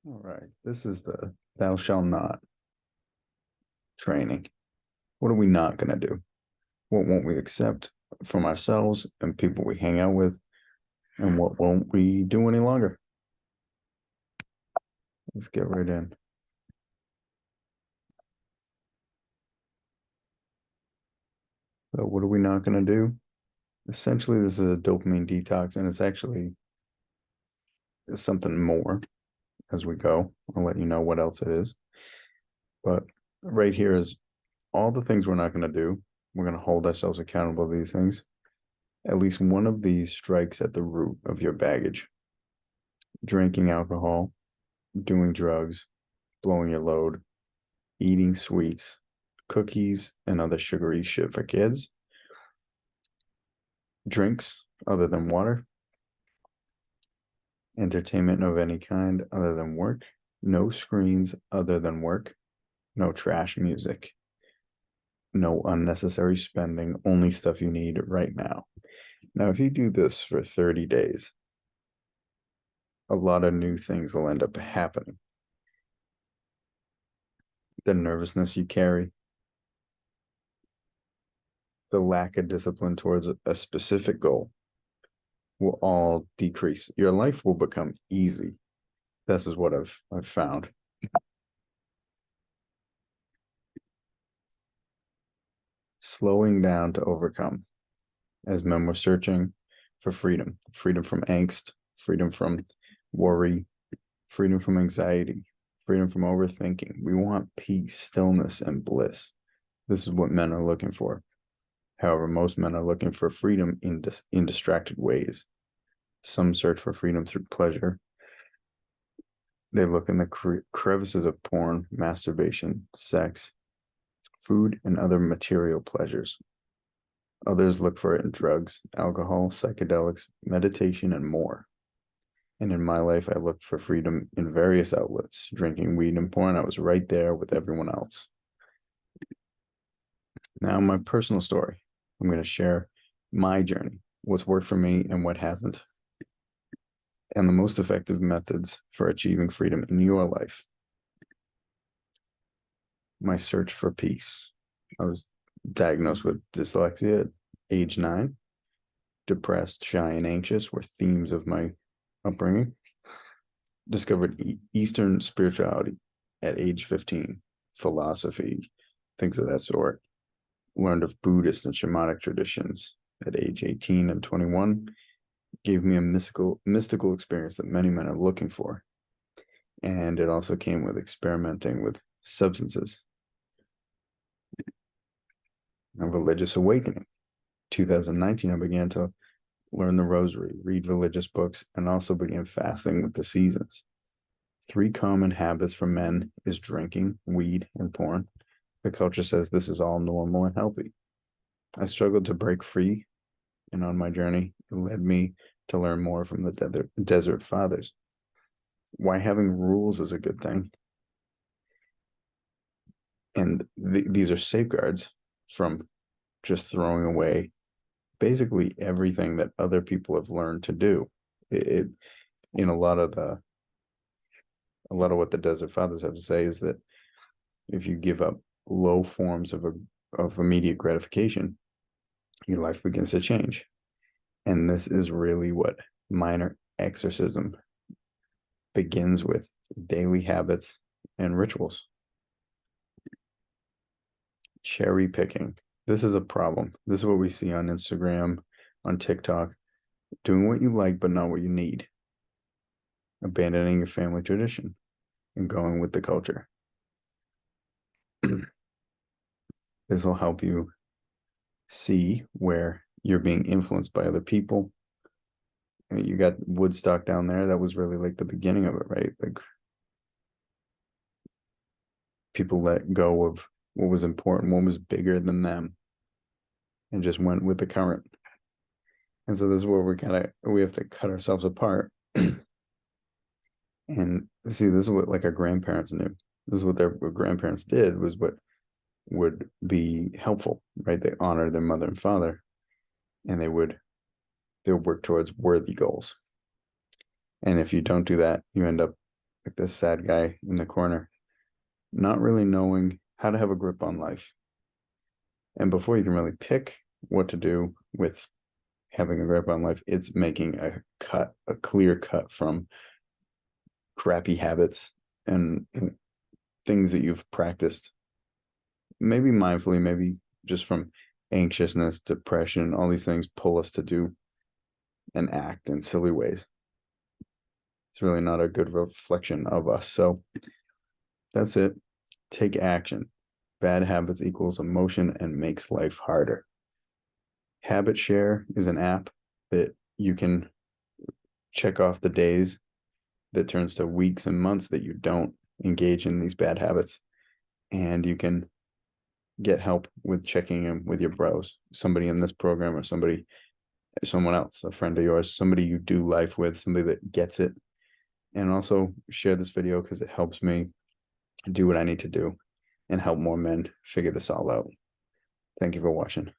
All right. This is the thou shall not training. What are we not going to do? What won't we accept from ourselves and people we hang out with? And what won't we do any longer? Let's get right in. So, what are we not going to do? Essentially, this is a dopamine detox, and it's actually something more as we go. I'll let you know what else it is. But right here is all the things we're not going to do. We're going to hold ourselves accountable to these things. At least one of these strikes at the root of your baggage. Drinking alcohol, doing drugs, blowing your load, eating sweets, cookies, and other sugary shit for kids, drinks other than water, entertainment of any kind other than work, no screens other than work, no trash music, no unnecessary spending, only stuff you need right now. Now, if you do this for 30 days, a lot of new things will end up happening. The nervousness you carry, the lack of discipline towards a specific goal will all decrease. Your life will become easy. This is what I've found. Slowing down to overcome. As men were searching for freedom, freedom from angst, freedom from worry, freedom from anxiety, freedom from overthinking. We want peace, stillness, and bliss. This is what men are looking for. However, most men are looking for freedom in distracted ways. Some search for freedom through pleasure. They look in the crevices of porn, masturbation, sex, food, and other material pleasures. Others look for it in drugs, alcohol, psychedelics, meditation, and more. And in my life, I looked for freedom in various outlets. Drinking weed and porn, I was right there with everyone else. Now, my personal story. I'm going to share my journey, what's worked for me and what hasn't, and the most effective methods for achieving freedom in your life. My search for peace. I was diagnosed with dyslexia at age 9. Depressed, shy, and anxious were themes of my upbringing. Discovered Eastern spirituality at age 15, philosophy, things of that sort. Learned of Buddhist and shamanic traditions at age 18 and 21. Gave me a mystical experience that many men are looking for. And it also came with experimenting with substances. A religious awakening. 2019, I began to learn the rosary, read religious books, and also began fasting with the seasons. 3 common habits for men is drinking, weed, and porn. The culture says this is all normal and healthy. I struggled to break free, and on my journey, it led me to learn more from the desert fathers. Why having rules is a good thing. And these are safeguards from just throwing away basically everything that other people have learned to do. In a lot of what the desert fathers have to say is that if you give up low forms of immediate gratification, your life begins to change. And this is really what minor exorcism begins with: daily habits and rituals. Cherry picking. This is a problem. This is what we see on Instagram, on TikTok. Doing what you like, but not what you need. Abandoning your family tradition and going with the culture. This will help you see where you're being influenced by other people. You got Woodstock down there. That was really like the beginning of it, right? Like people let go of what was important, what was bigger than them, and just went with the current. And so this is where we have to cut ourselves apart. And see, this is what like our grandparents knew. This is what their grandparents did, was what would be helpful, right? They honored their mother and father, and they would work towards worthy goals. And if you don't do that, you end up like this sad guy in the corner, not really knowing how to have a grip on life. And before you can really pick what to do with having a grip on life, it's making a clear cut from crappy habits and things that you've practiced, maybe mindfully, maybe just from anxiousness, depression, all these things pull us to do and act in silly ways. It's really not a good reflection of us. So that's it. Take action. Bad habits equals emotion and makes life harder. Habit Share is an app that you can check off the days that turns to weeks and months that you don't engage in these bad habits. And you can get help with checking in with your bros, somebody in this program or someone else, a friend of yours, somebody you do life with, somebody that gets it. And also share this video because it helps me do what I need to do and help more men figure this all out. Thank you for watching.